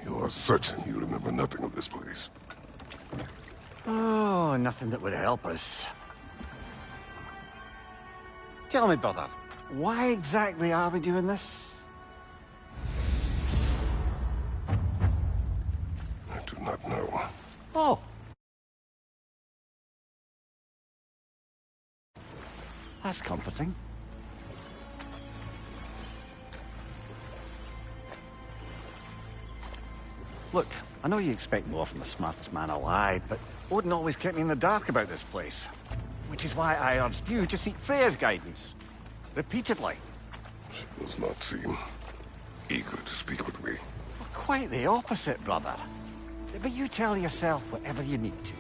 You are certain you remember nothing of this place? Oh, nothing that would help us. Tell me, brother, why exactly are we doing this? I do not know. Oh. That's comforting. Look, I know you expect more from the smartest man alive, but Odin always kept me in the dark about this place. Which is why I urged you to seek Freya's guidance. Repeatedly. She does not seem eager to speak with me. Well, quite the opposite, brother. But you tell yourself whatever you need to.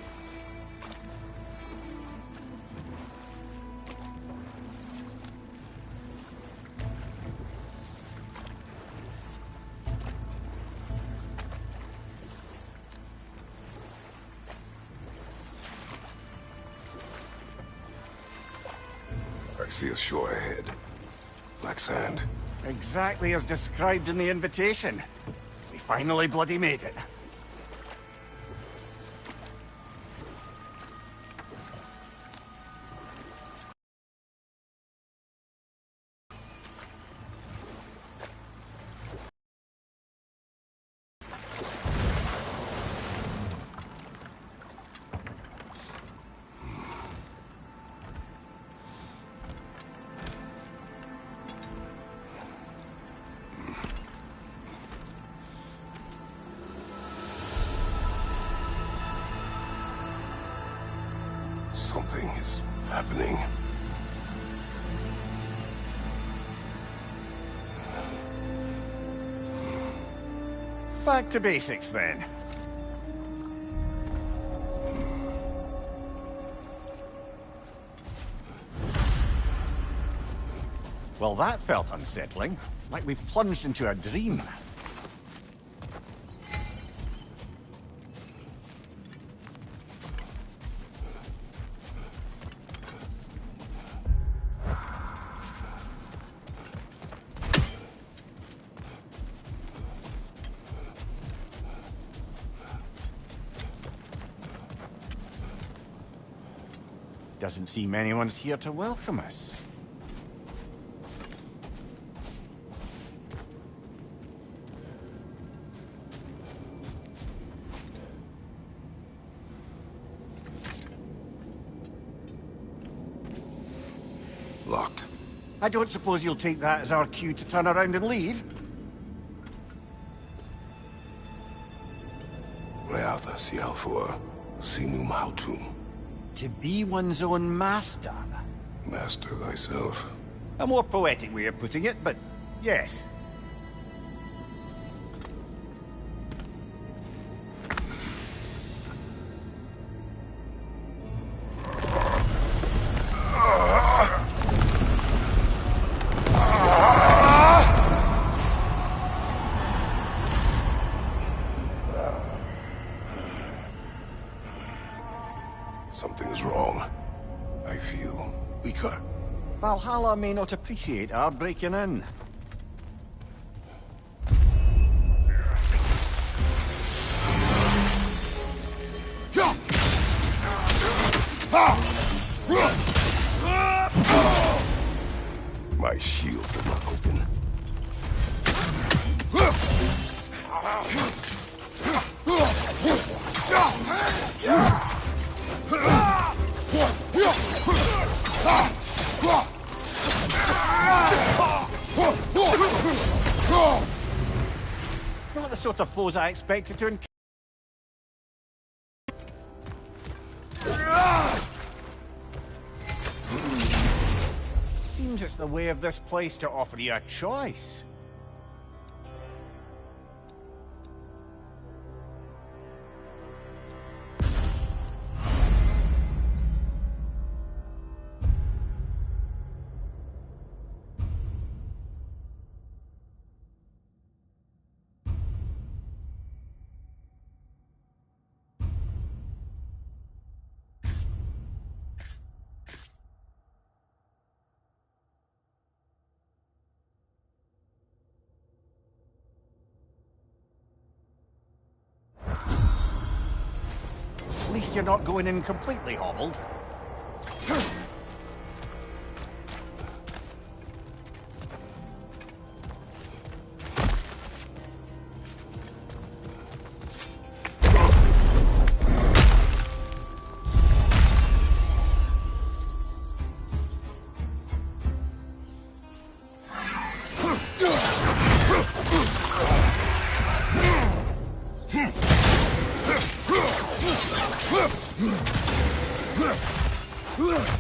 I see a shore ahead. Black sand. Exactly as described in the invitation. We finally bloody made it. Something is happening. Back to basics, then. Well, that felt unsettling. Like we've plunged into a dream. Doesn't seem anyone's here to welcome us. Locked. I don't suppose you'll take that as our cue to turn around and leave? Reatha Sialfua, Sinum Hautum. To be one's own master. Master thyself. A more poetic way of putting it, but yes. Something is wrong. I feel weaker. Valhalla may not appreciate our breaking in. My shield will not open. Not the sort of foes I expected to encounter. Seems it's the way of this place to offer you a choice. least you're not going in completely hobbled.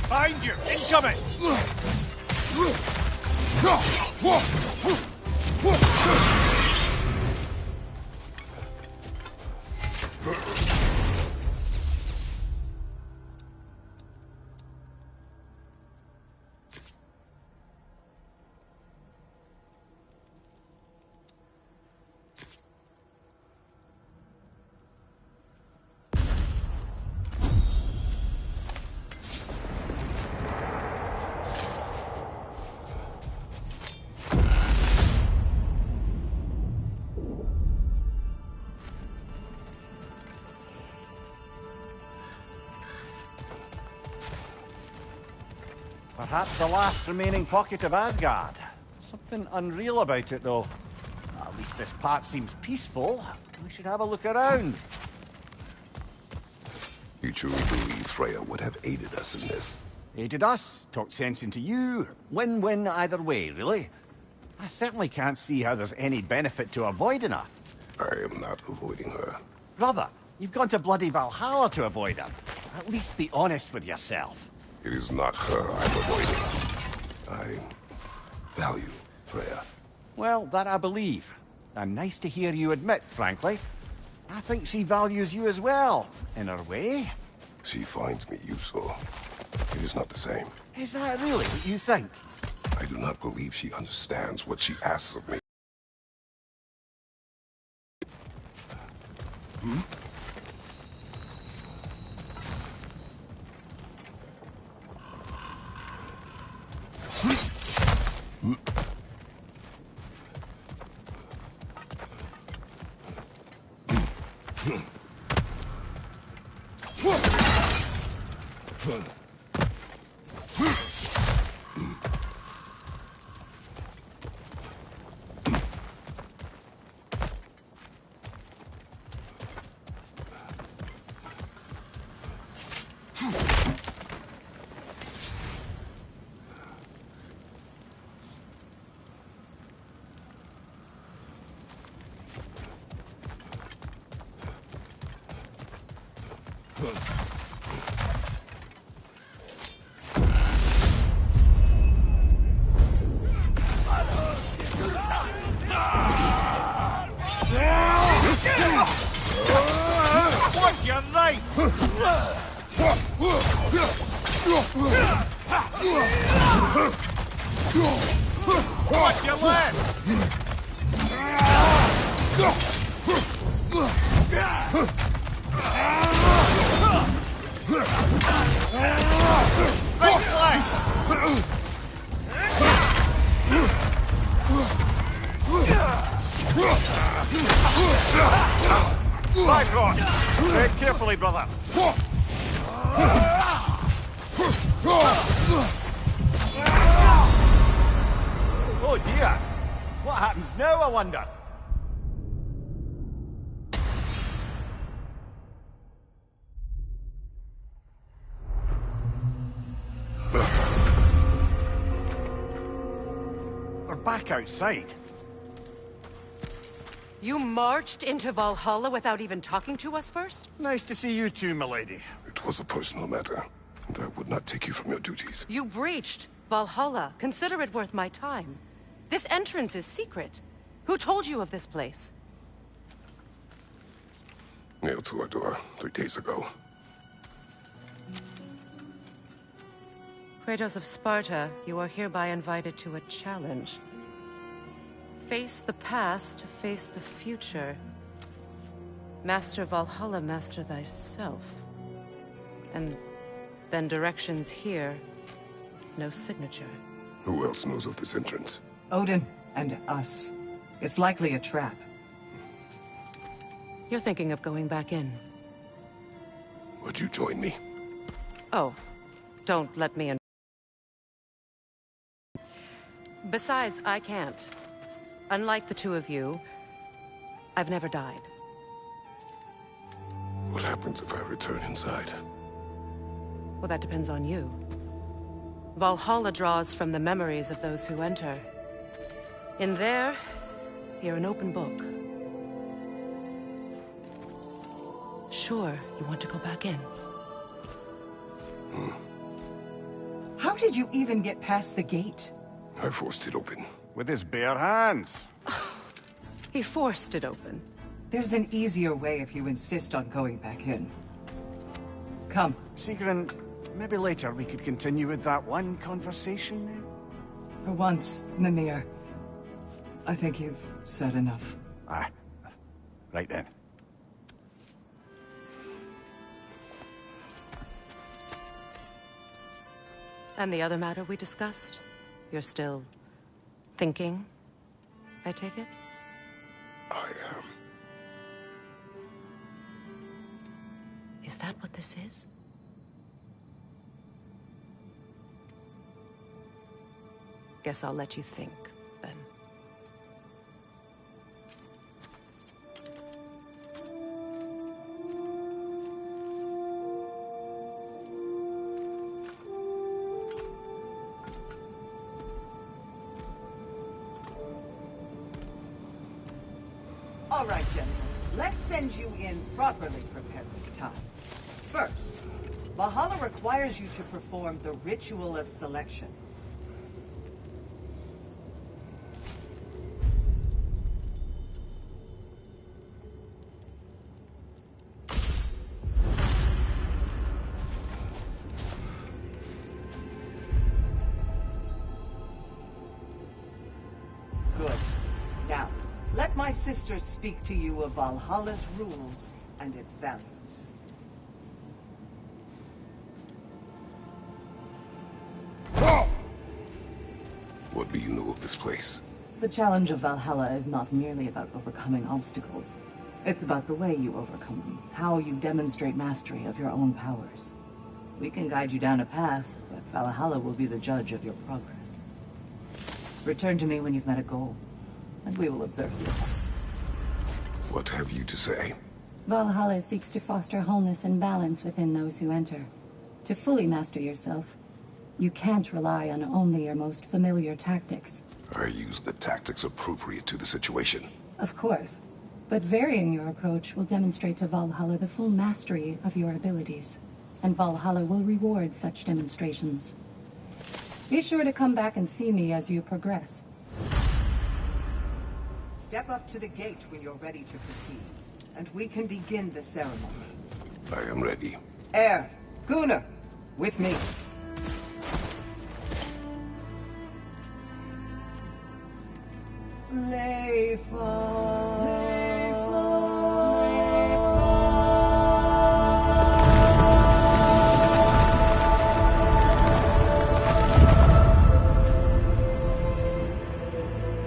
Behind you! Incoming! Perhaps the last remaining pocket of Asgard. Something unreal about it, though. At least this part seems peaceful. We should have a look around. You truly believe Freya would have aided us in this? Aided us, talked sense into you. Win-win either way, really. I certainly can't see how there's any benefit to avoiding her. I am not avoiding her. Brother, you've gone to bloody Valhalla to avoid her. At least be honest with yourself. It is not her I'm avoiding. I value Freya. Well, that I believe. And nice to hear you admit, frankly. I think she values you as well, in her way. She finds me useful. It is not the same. Is that really what you think? I do not believe she understands what she asks of me. What's your name? What's your left? Right flank! Right, Ron. Tread carefully, brother. Oh dear. What happens now, I wonder? We're back outside. You marched into Valhalla without even talking to us first? Nice to see you too, milady. It was a personal matter, and I would not take you from your duties. You breached Valhalla. Consider it worth my time. This entrance is secret. Who told you of this place? Nailed to our door 3 days ago. Kratos of Sparta, you are hereby invited to a challenge. Face the past, face the future. Master Valhalla, master thyself. And then directions here, no signature. Who else knows of this entrance? Odin and us. It's likely a trap. You're thinking of going back in. Would you join me? Oh, don't let me in. Besides, I can't. Unlike the two of you, I've never died. What happens if I return inside? Well, that depends on you. Valhalla draws from the memories of those who enter. In there, you're an open book. Sure, you want to go back in. How did you even get past the gate? I forced it open. With his bare hands. He forced it open. There's an easier way if you insist on going back in. Come. Sigrun, maybe later we could continue with that one conversation? For once, Mimir. I think you've said enough. Ah, right then. And the other matter we discussed? You're still thinking, I take it? I am. Is that what this is? Guess I'll let you think, then. All right, gentlemen. Let's send you in properly prepared this time. First, Valhalla requires you to perform the ritual of selection. Good. Now, let my sister speak to you of Valhalla's rules and its values. What do you know of this place? The challenge of Valhalla is not merely about overcoming obstacles. It's about the way you overcome them, how you demonstrate mastery of your own powers. We can guide you down a path, but Valhalla will be the judge of your progress. Return to me when you've met a goal, and we will observe the effects. What have you to say? Valhalla seeks to foster wholeness and balance within those who enter. To fully master yourself, you can't rely on only your most familiar tactics. I use the tactics appropriate to the situation. Of course, but varying your approach will demonstrate to Valhalla the full mastery of your abilities, and Valhalla will reward such demonstrations. Be sure to come back and see me as you progress. Step up to the gate when you're ready to proceed, and we can begin the ceremony. I am ready. Air, Gunnar, with me.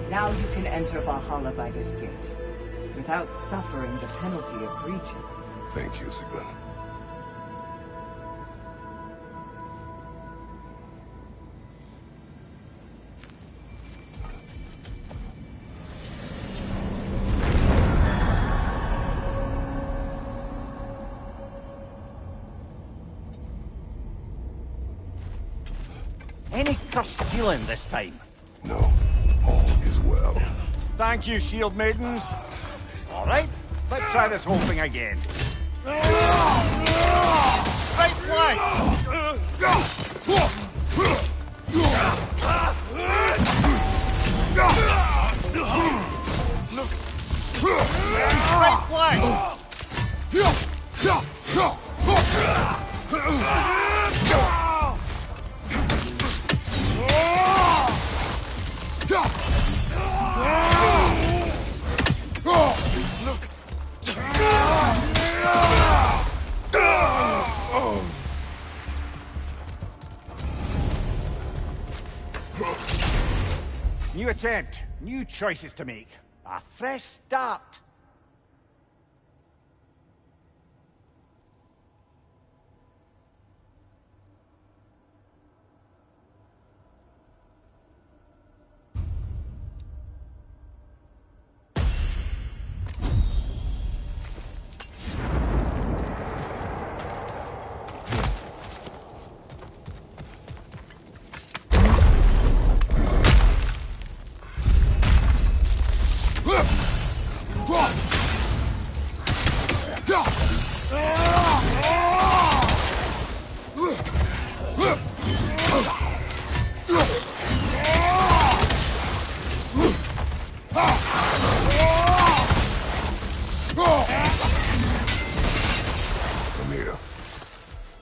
Now you can enter Valhalla by this gate, without suffering the penalty of breaching. Thank you, Sigrun. Any cursed feeling this time? No, all is well. Thank you, shield maidens. All right, let's try this whole thing again. Right flank! Right flank! New attempt, new choices to make. A fresh start.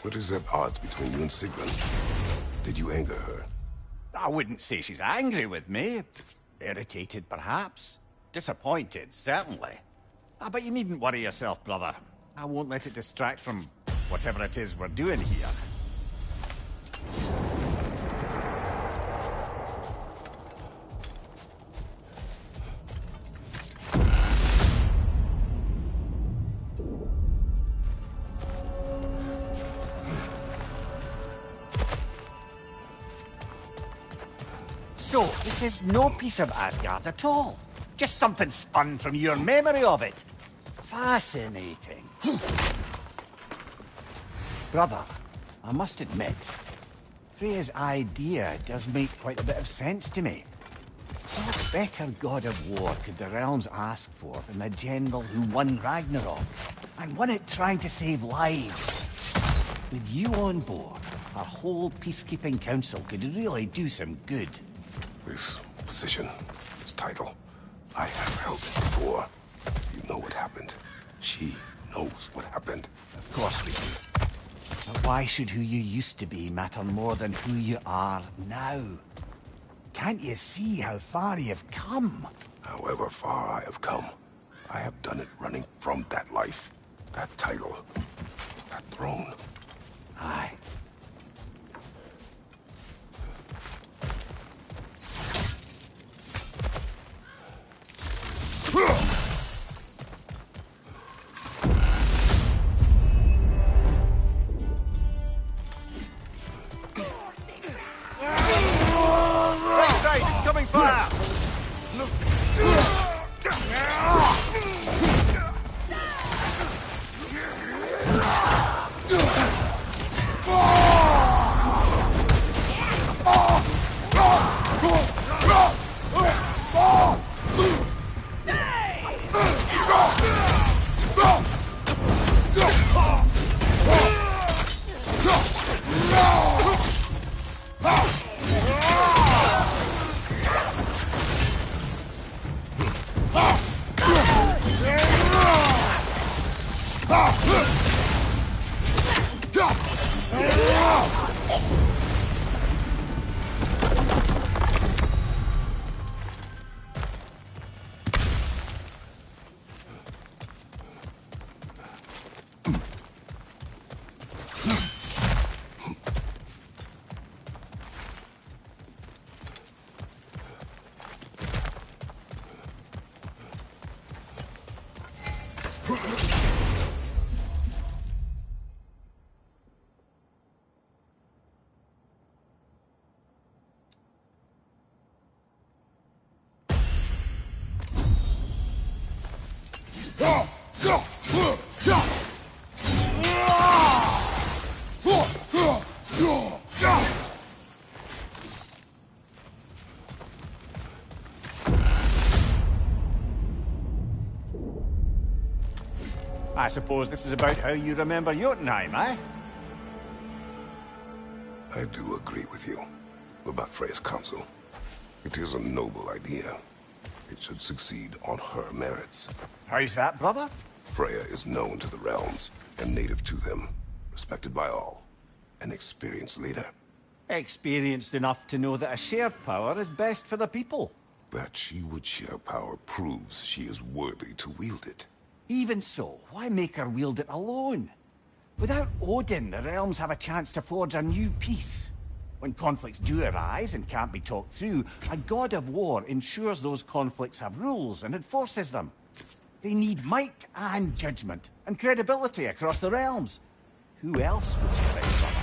What is at odds between you and Sigrun? Did you anger her? I wouldn't say she's angry with me. Irritated, perhaps. Disappointed, certainly. But you needn't worry yourself, brother. I won't let it distract from whatever it is we're doing here. So, this is no piece of Asgard at all. Just something spun from your memory of it. Fascinating. Brother, I must admit, Freya's idea does make quite a bit of sense to me. What better god of war could the realms ask for than the general who won Ragnarok, and won it trying to save lives? With you on board, our whole peacekeeping council could really do some good. This position, this title, I have held it before. You know what happened. She knows what happened. Of course we do. But why should who you used to be matter more than who you are now? Can't you see how far you've come? However far I have come, I have done it running from that life, that title, that throne. Aye. Coming fire! I suppose this is about how you remember Jotunheim, eh? I do agree with you about Freya's council. It is a noble idea. It should succeed on her merits. How's that, brother? Freya is known to the realms and native to them, respected by all, an experienced leader. Experienced enough to know that a shared power is best for the people. That she would share power proves she is worthy to wield it. Even so, why make her wield it alone? Without Odin, the realms have a chance to forge a new peace. When conflicts do arise and can't be talked through, a god of war ensures those conflicts have rules and enforces them. They need might and judgment, and credibility across the realms. Who else would you think, brother?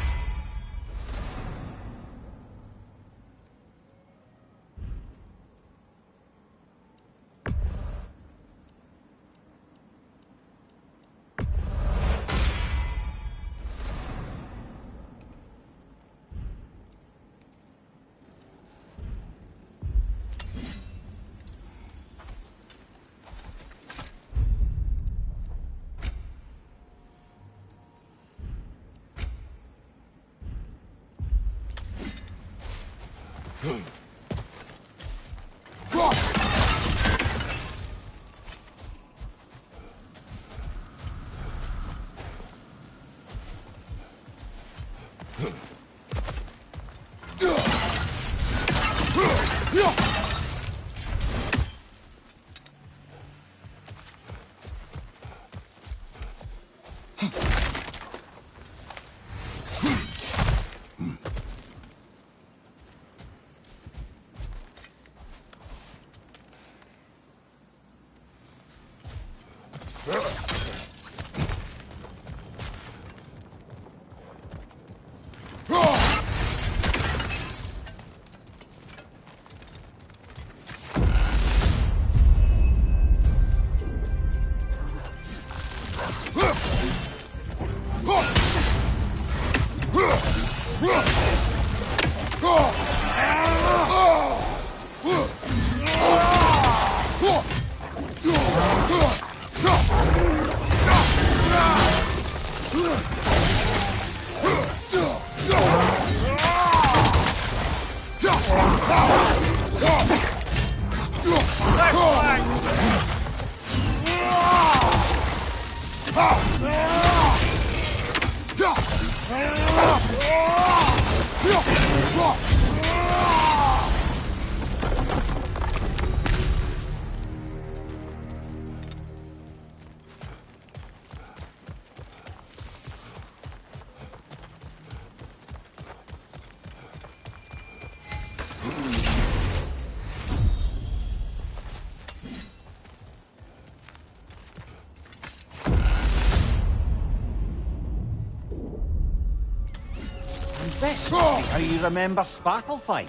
This must be how you remember Sparklefine.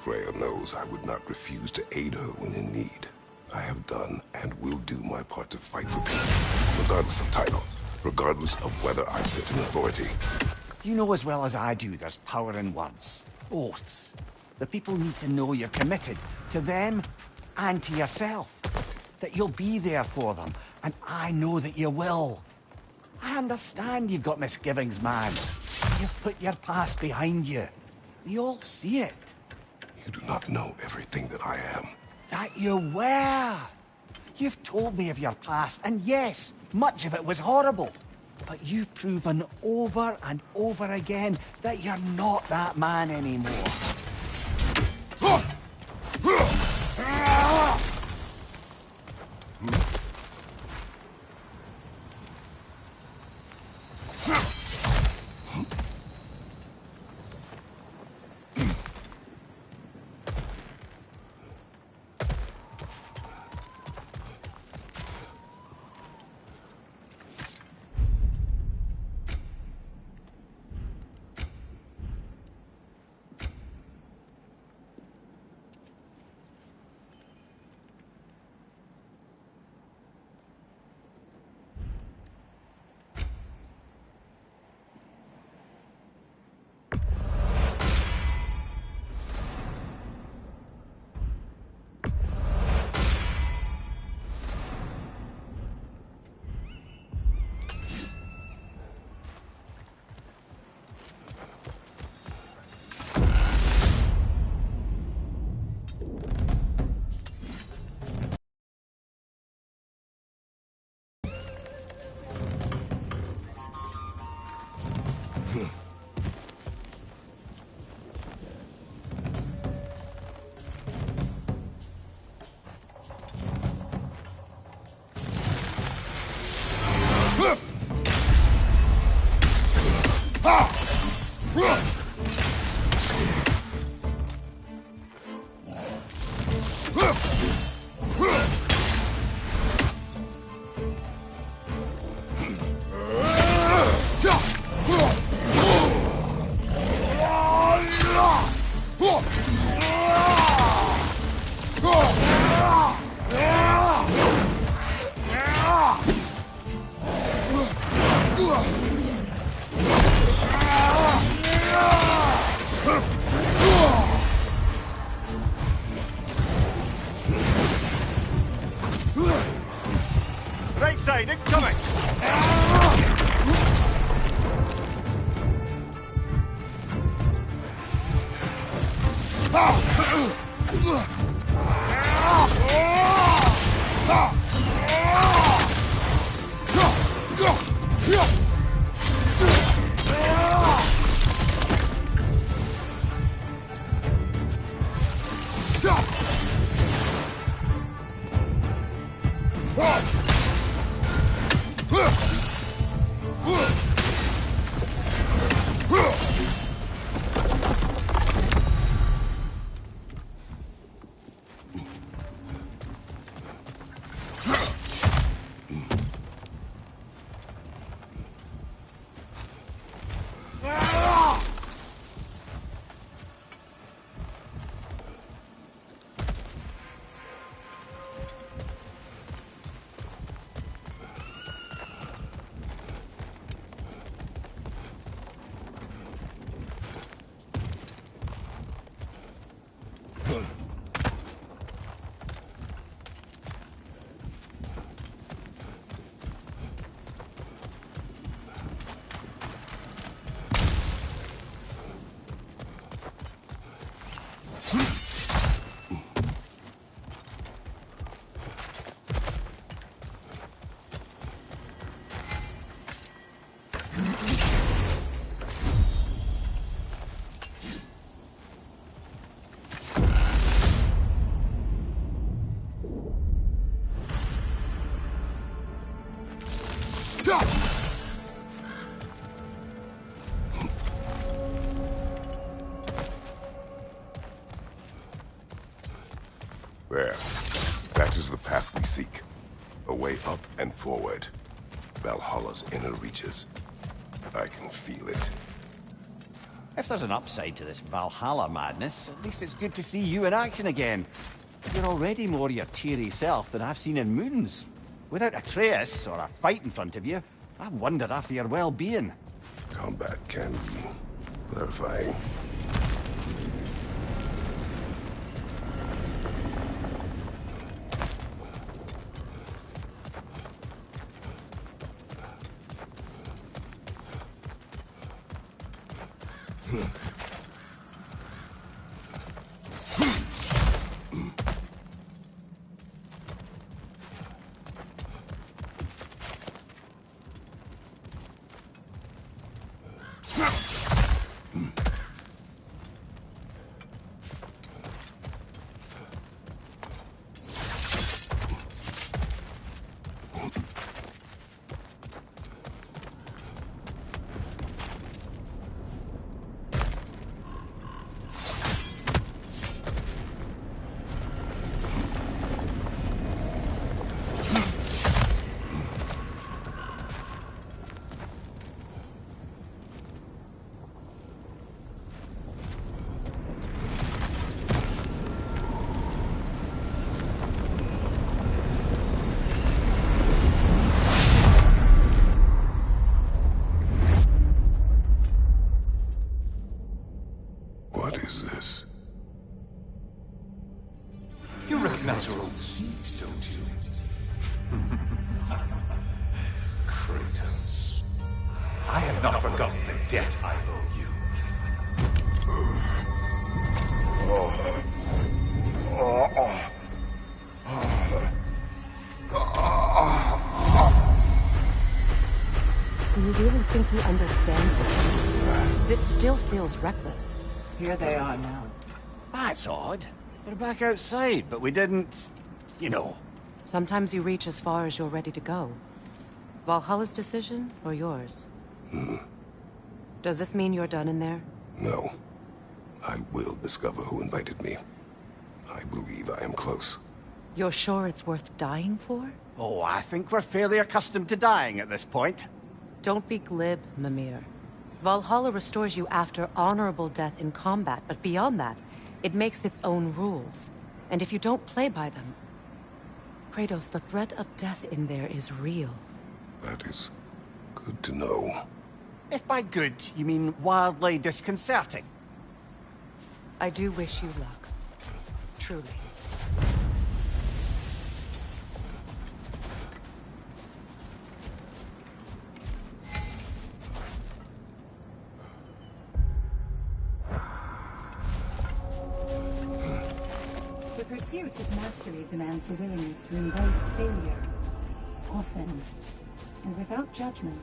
Freya knows I would not refuse to aid her when in need. I have done and will do my part to fight for peace, regardless of title, regardless of whether I sit in authority. You know as well as I do there's power in words. Oaths. The people need to know you're committed to them and to yourself. That you'll be there for them, and I know that you will. I understand you've got misgivings, man. You've put your past behind you. We all see it. You do not know everything that I am. That you were. You've told me of your past, and yes, much of it was horrible. But you've proven over and over again that you're not that man anymore. Right side, incoming! There. That is the path we seek. A way up and forward. Valhalla's inner reaches. I can feel it. If there's an upside to this Valhalla madness, at least it's good to see you in action again. You're already more your cheery self than I've seen in moons. Without Atreus, or a fight in front of you, I wonder after your well-being. Combat can be clarifying. What is this? You recognize your old seat, don't you? Kratos. I have not forgotten the debt I owe you. Do you really think he understands the stakes? This still feels reckless. Here they are now. That's odd. We're back outside, but we didn't... you know. Sometimes you reach as far as you're ready to go. Valhalla's decision, or yours? Does this mean you're done in there? No. I will discover who invited me. I believe I am close. You're sure it's worth dying for? Oh, I think we're fairly accustomed to dying at this point. Don't be glib, Mimir. Valhalla restores you after honorable death in combat, but beyond that, it makes its own rules. And if you don't play by them... Kratos, the threat of death in there is real. That is good to know. If by good, you mean wildly disconcerting. I do wish you luck. Truly. The pursuit of mastery demands the willingness to embrace failure, often, and without judgment.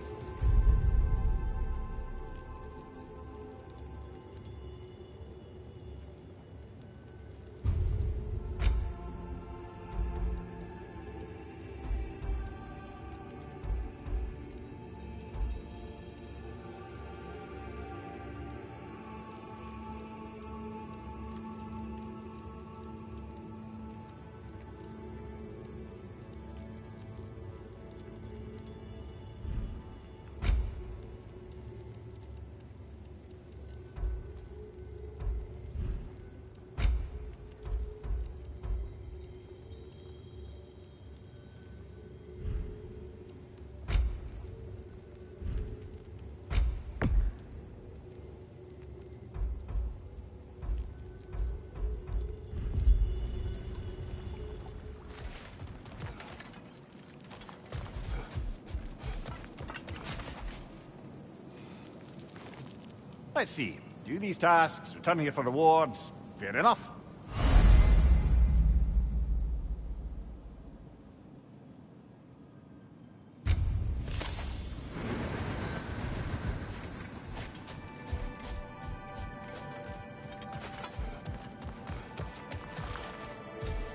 Let's see. Do these tasks, return here for rewards. Fair enough.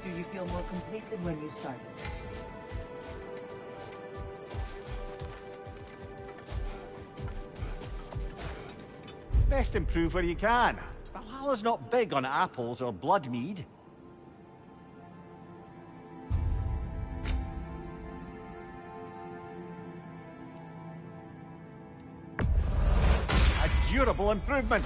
Do you feel more complete than when you started? Best improve where you can. Valhalla's not big on apples or blood mead. A durable improvement.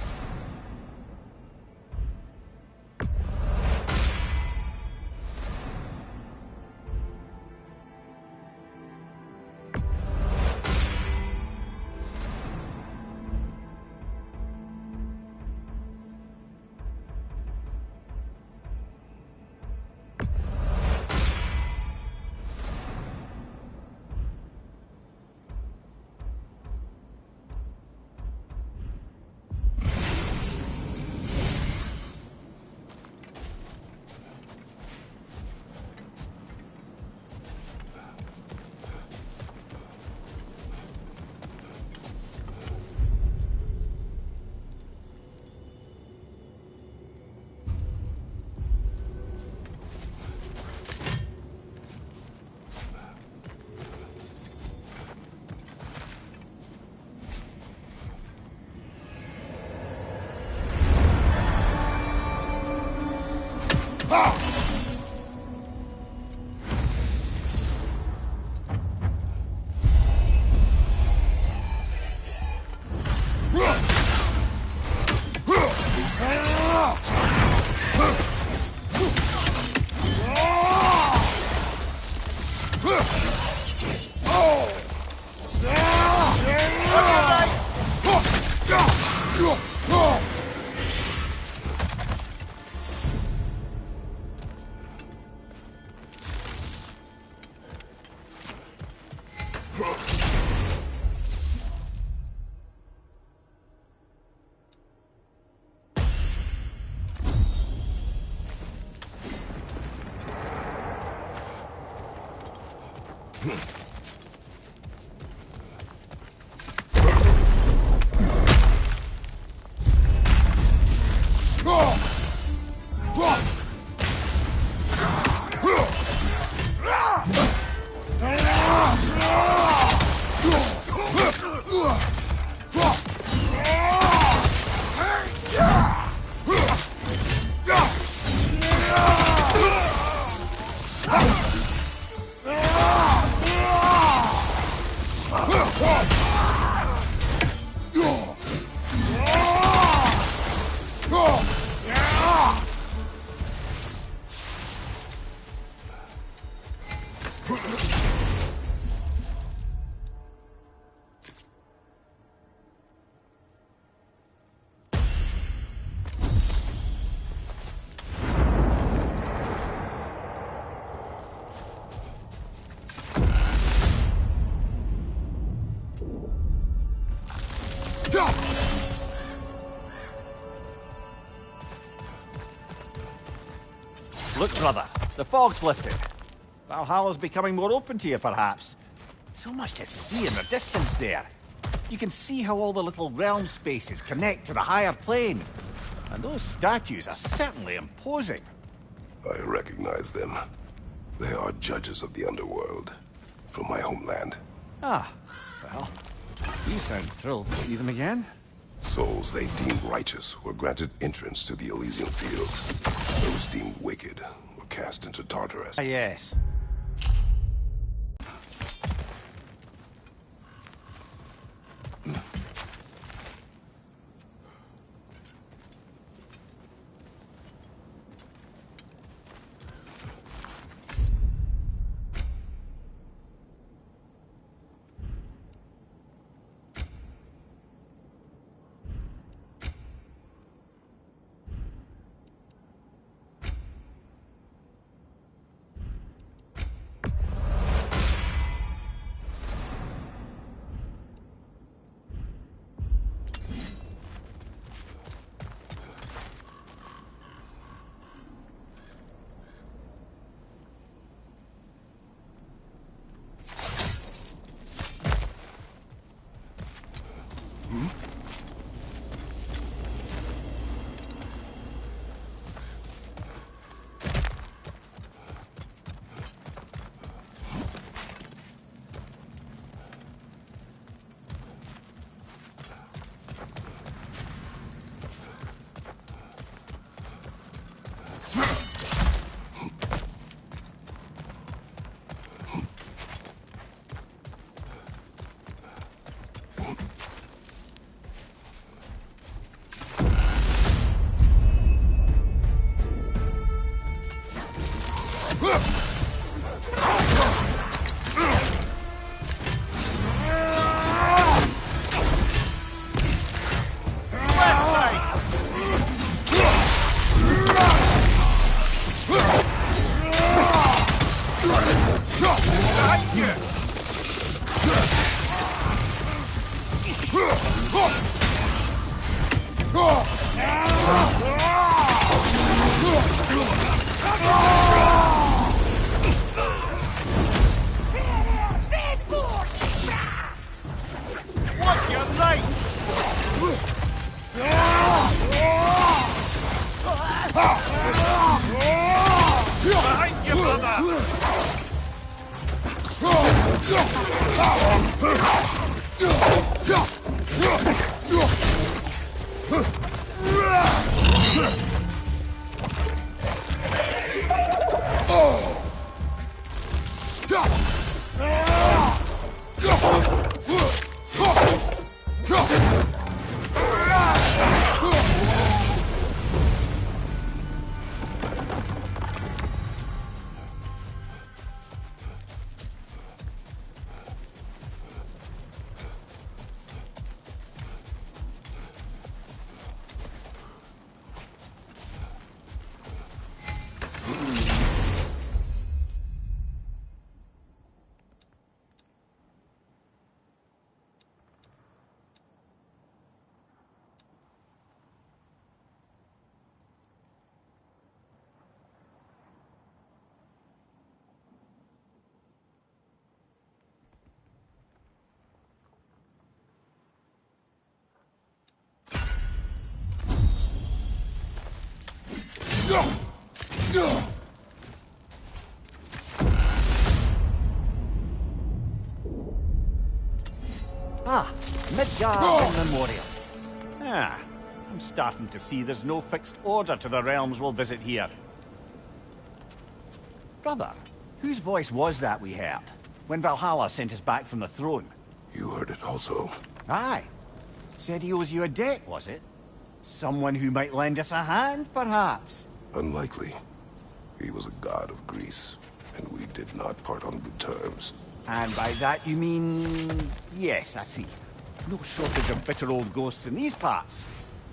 Look, brother, the fog's lifted. Valhalla's becoming more open to you, perhaps. So much to see in the distance there. You can see how all the little realm spaces connect to the higher plane. And those statues are certainly imposing. I recognize them. They are judges of the underworld, from my homeland. Ah, well, you sound thrilled to see them again. Souls they deemed righteous were granted entrance to the Elysian fields. Those deemed wicked were cast into Tartarus. Ah, yes. What's your right? Behind you, brother! Ah, Midgard Memorial. Ah, I'm starting to see there's no fixed order to the realms we'll visit here. Brother, whose voice was that we heard when Valhalla sent us back from the throne? You heard it also. Aye. Said he owes you a debt, was it? Someone who might lend us a hand, perhaps? Unlikely. He was a god of Greece, and we did not part on good terms. And by that you mean... Yes, I see. No shortage of bitter old ghosts in these parts.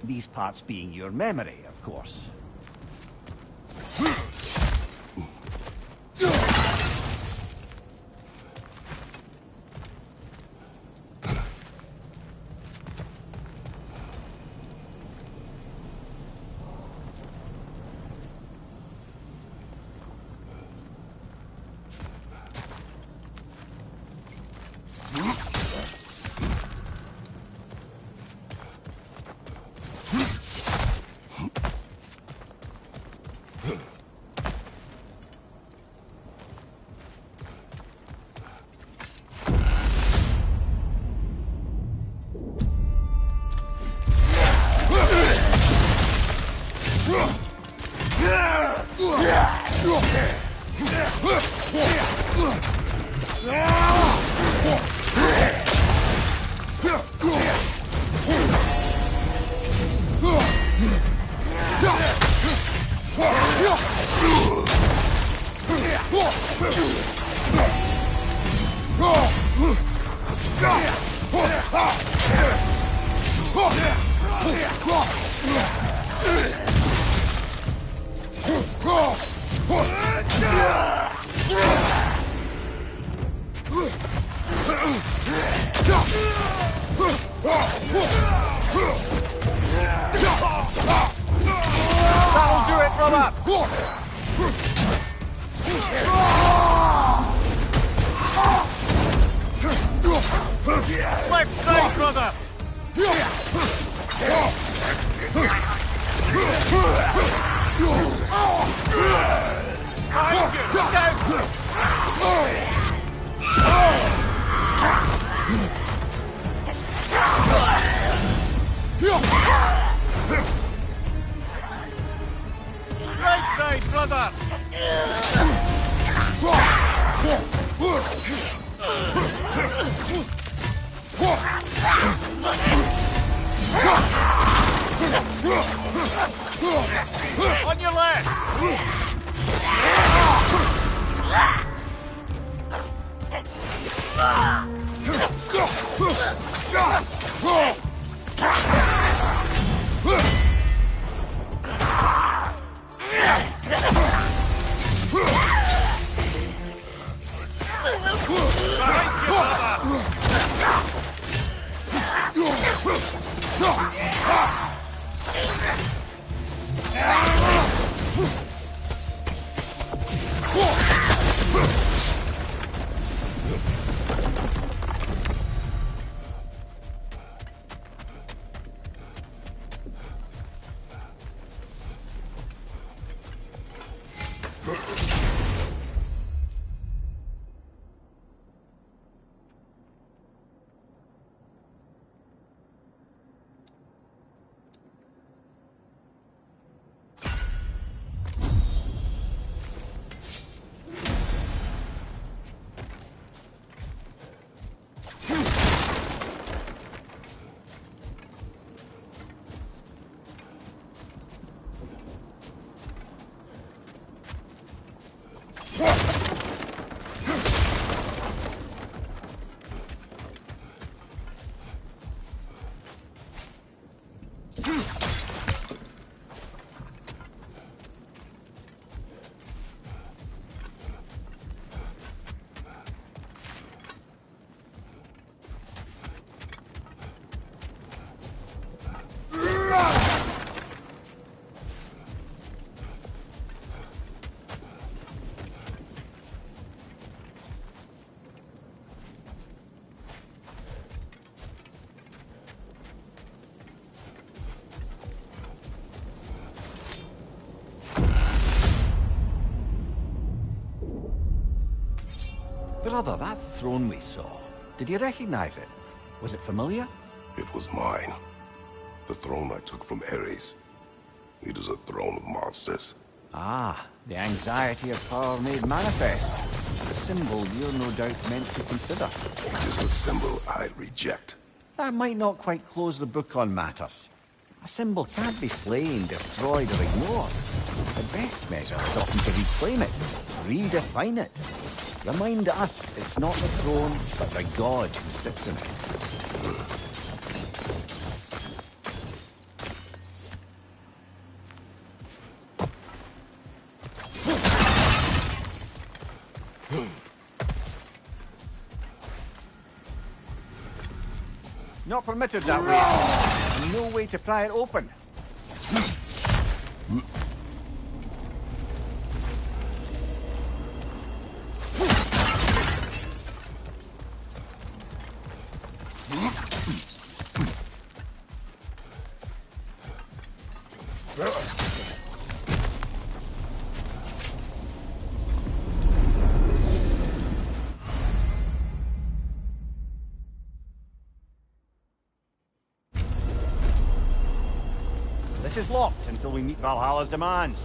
These parts being your memory, of course. That'll do it, brother! Left side, brother! Behind you! Look right side, brother! On your left! Brother, that throne we saw, did you recognize it? Was it familiar? It was mine. The throne I took from Ares. It is a throne of monsters. Ah, the anxiety of power made manifest. A symbol you're no doubt meant to consider. It is a symbol I reject. That might not quite close the book on matters. A symbol can't be slain, destroyed, or ignored. The best measure is often to reclaim it, redefine it. Remind us it's not the throne, but the god who sits in it. Not permitted that way. No way to pry it open. This is locked until we meet Valhalla's demands.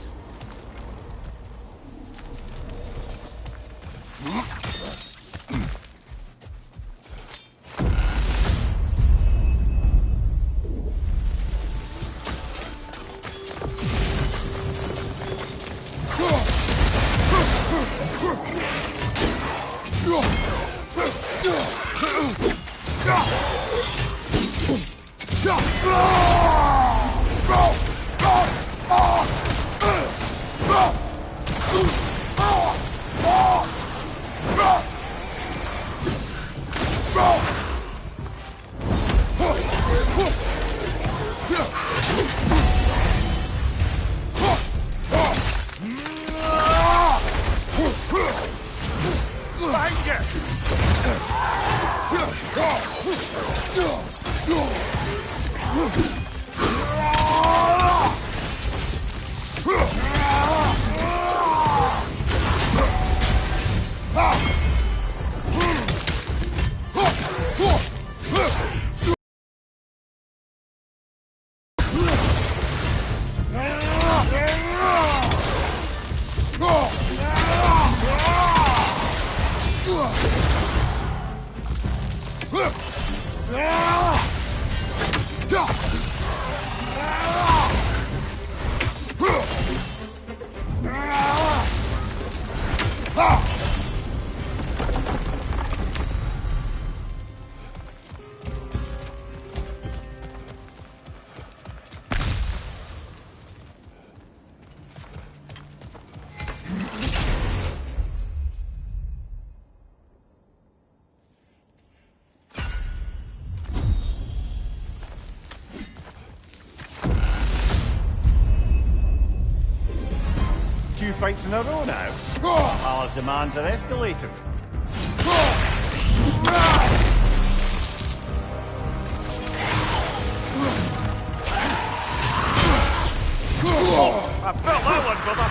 fights in a row now. Valhalla's demands are escalating. I felt that one, brother.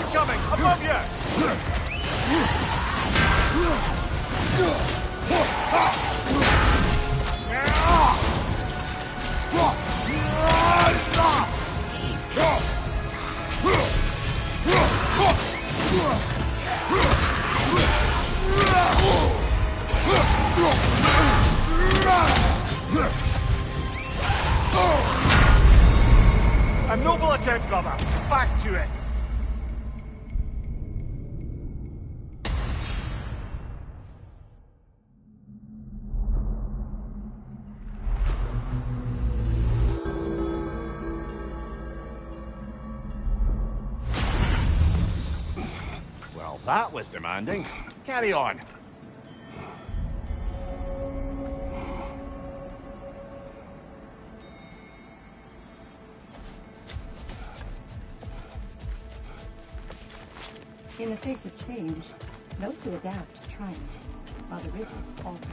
Incoming! Above you! A noble attempt, brother. Back to it. Well, that was demanding. Carry on. In the face of change, those who adapt triumph, while the rigid falter.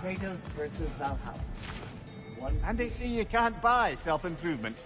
Kratos versus Valhalla. And they say you can't buy self-improvement.